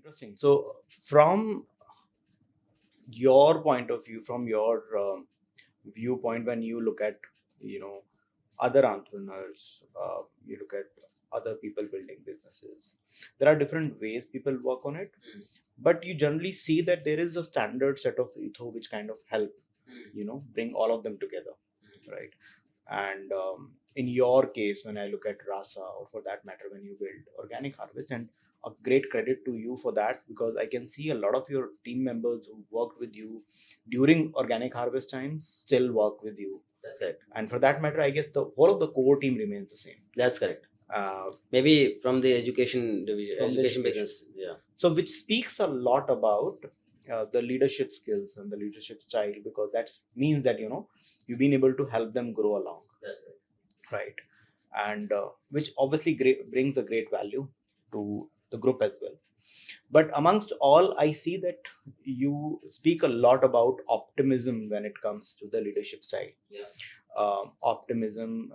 Interesting. So, from your point of view, from your viewpoint, when you look at you know other entrepreneurs, you look at other people building businesses, there are different ways people work on it, but you generally see that there is a standard set of ethos which kind of help bring all of them together, right? And in your case, when I look at Rasa, or for that matter, when you build Organic Harvest, and a great credit to you for that, because I can see a lot of your team members who worked with you during Organic Harvest times still work with you. That's correct. And for that matter, I guess the whole of the core team remains the same. That's correct. Uh, Maybe from the education division, From the education education. business. Yeah. so, which speaks a lot about the leadership skills and the leadership style, because that means that you've been able to help them grow along, That's right. right? And which obviously brings a great value to the group as well. But amongst all, I see that you speak a lot about optimism when it comes to the leadership style. Yeah. Optimism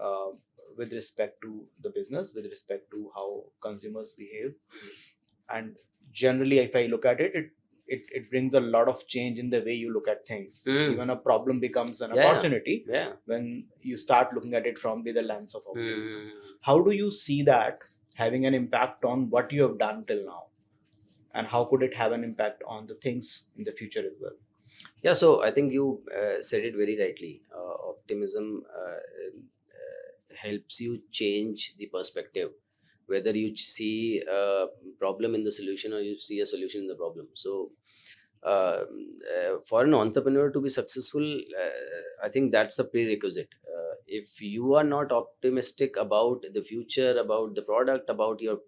with respect to the business, with respect to how consumers behave. And generally, if I look at it brings a lot of change in the way you look at things. Even a problem becomes an opportunity when you start looking at it from the lens of optimism. How do you see that having an impact on what you have done till now, and how could it have an impact on the things in the future as well? Yeah, so I think you said it very rightly. Optimism helps you change the perspective, whether you see a problem in the solution or you see a solution in the problem. So, for an entrepreneur to be successful, I think that's a prerequisite. If you are not optimistic about the future, about the product, about your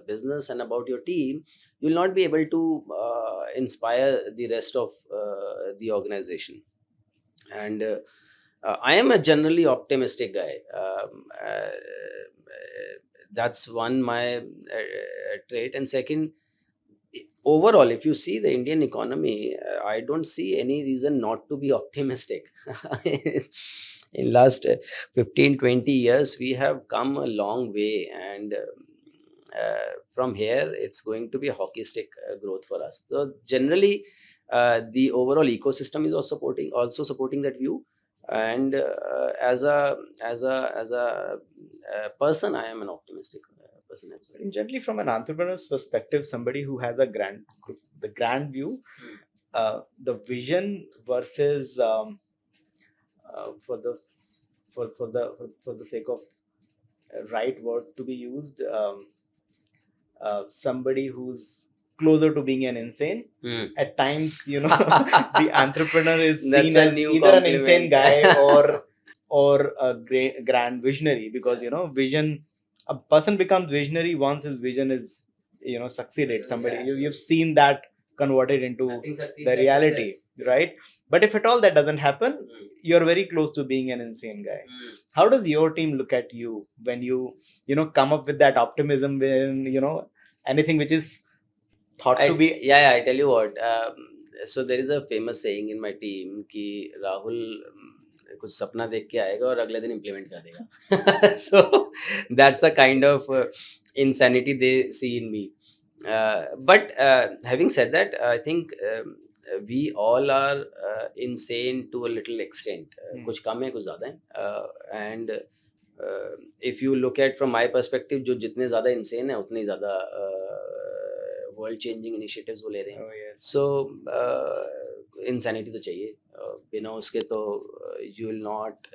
business, and about your team, you'll not be able to inspire the rest of the organization. And I am a generally optimistic guy. That's one my trait. And second, overall, if you see the Indian economy, I don't see any reason not to be optimistic. In last 15 20 years, we have come a long way, and from here it's going to be a hockey stick growth for us. So generally, the overall ecosystem is also supporting that view. And as a person, I am an optimistic person as well. And generally, from an entrepreneur's perspective, somebody who has a the grand view, the vision versus for the for the sake of right word to be used, somebody who's closer to being an insane. At times, the entrepreneur is That's seen a as new either an insane compliment. guy or a grand visionary, because vision, a person becomes visionary once his vision is succeeded. Somebody, you've seen that converted into Nothing succeeds the like reality, success. right? But if at all that doesn't happen, you're very close to being an insane guy. How does your team look at you when you come up with that optimism, when anything which is thought to be Yeah, I tell you what. So there is a famous saying in my team कि राहुल कुछ सपना देख के आएगा और अगले दिन implement कर देगा. So that's the kind of insanity they see in me. But having said that, I think we all are insane to a little extent. कुछ कम है, कुछ ज़्यादा है. And if you look at from my perspective, जो जितने ज़्यादा insane है, उतने ज़्यादा वर्ल्ड चेंजिंग इनिशिएटिव्स वो ले रहे हैं. oh yes सो इंसैनिटी तो चाहिए. बिना उसके तो you will not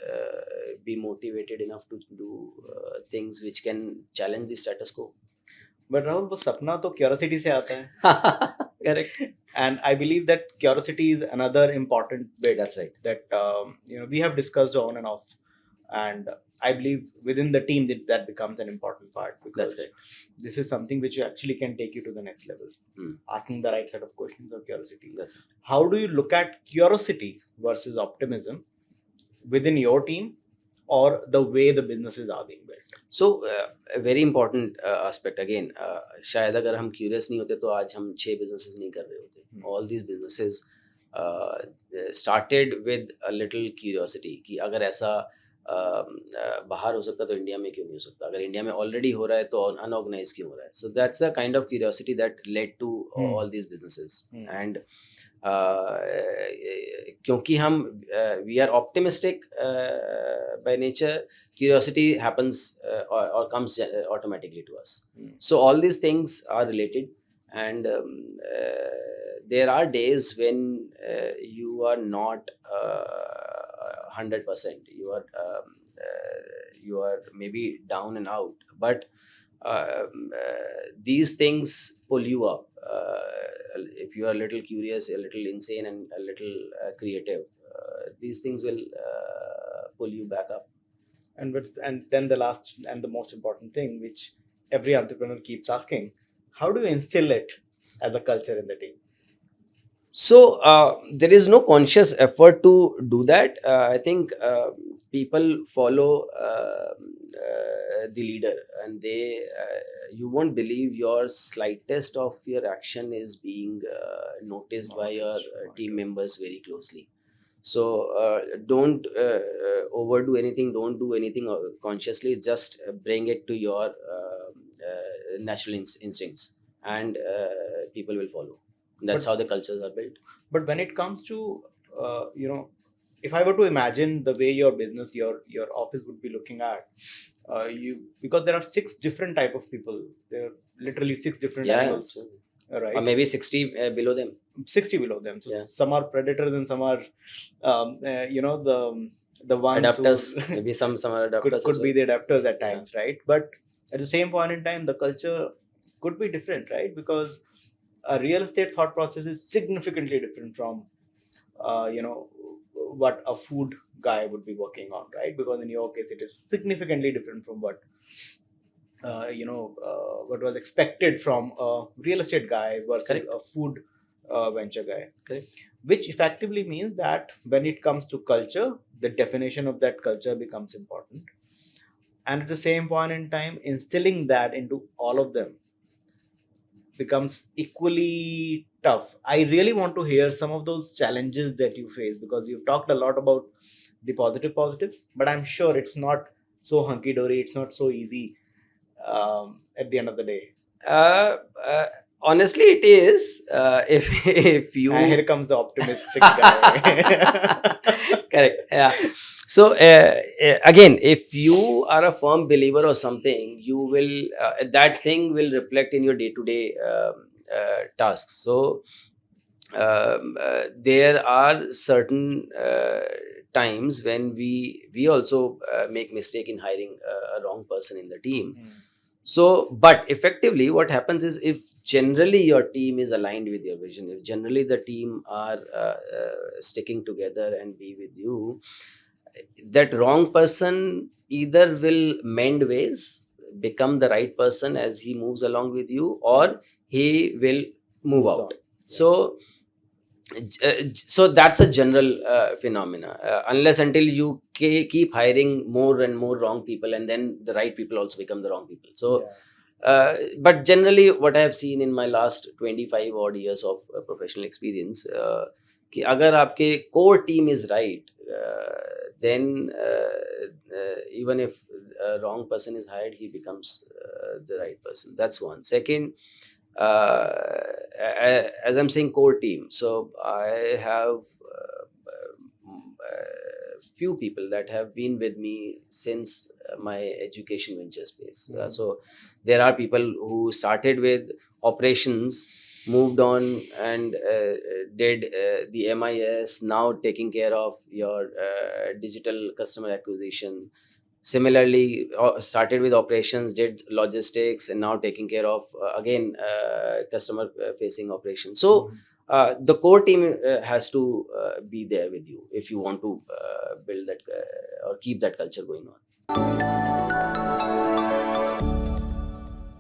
be motivated enough to do things which can challenge the status quo. but Rahul, वो सपना तो curiosity से आता है. Correct. And I believe that curiosity is another important bit. That's right. That we have discussed on and off, and I believe within the team that becomes an important part, because That's right. this is something which actually can take you to the next level. Asking the right set of questions or curiosity. That's right. How do you look at curiosity versus optimism within your team, or the way the businesses are being built? So very important aspect again. शायद अगर हम curious नहीं होते तो आज हम 6 businesses नहीं कर रहे होते. All these businesses started with a little curiosity कि अगर ऐसा बाहर हो सकता तो इंडिया में क्यों नहीं हो सकता? अगर इंडिया में ऑलरेडी हो रहा है तो अनऑर्गेनाइज क्यों हो रहा है? So that's the kind of curiosity that led to Hmm. All these businesses. Hmm. And क्योंकि हम we are optimistic by nature, curiosity happens or comes automatically to us. Hmm. So all these things are related, and there are days when you are not 100%. You are maybe down and out, but these things pull you up. If you are a little curious, a little insane, and a little creative, these things will pull you back up. And then the last and the most important thing, which every entrepreneur keeps asking, how do you instill it as a culture in the team? So there is no conscious effort to do that. I think people follow the leader, and they you won't believe your slightest of your action is being noticed by your team members very closely. So don't overdo anything, don't do anything consciously, just bring it to your natural instincts, and people will follow. That's But how the cultures are built. but when it comes to if I were to imagine the way your business, your office would be looking at, you, because there are 6 different type of people, there are literally 6 different Yeah, animals, so- right? or maybe 60 below them. 60 below them, so Yeah. some are predators and some are the ones Adapters, who maybe some are adapters could as be well. the adapters at Yeah. times, right? But at the same point in time, the culture could be different, right? Because a real estate thought process is significantly different from what a food guy would be working on, right? Because in your case it is significantly different from what was expected from a real estate guy versus Correct. a food venture guy. Correct. Which effectively means that when it comes to culture, the definition of that culture becomes important, and at the same point in time, instilling that into all of them becomes equally tough. I really want to hear some of those challenges that you face, because you've talked a lot about the positives, but I'm sure it's not so hunky dory, it's not so easy at the end of the day. uh, uh, Honestly, it is. If you And here comes the optimistic guy. correct, yeah. So again, if you are a firm believer or something, you will that thing will reflect in your day to day tasks. So there are certain times when we also make mistake in hiring a wrong person in the team. So but effectively what happens is, if generally your team is aligned with your vision, if generally the team are sticking together and be with you, that wrong person either will mend ways, become the right person as he moves along with you, or he will move Moves out. on. So so that's a general phenomena, unless until you keep hiring more and more wrong people, and then the right people also become the wrong people. So but generally what I have seen in my last 25 odd years of professional experience, कि अगर आपके core team is right, then even if a wrong person is hired, he becomes the right person. That's one. Second, as I'm saying, core team. So I have few people that have been with me since my education venture space. So there are people who started with operations, moved on and did the MIS, now taking care of your digital customer acquisition. Similarly, started with operations, did logistics, and now taking care of again customer facing operations. So the core team has to be there with you if you want to build that or keep that culture going on.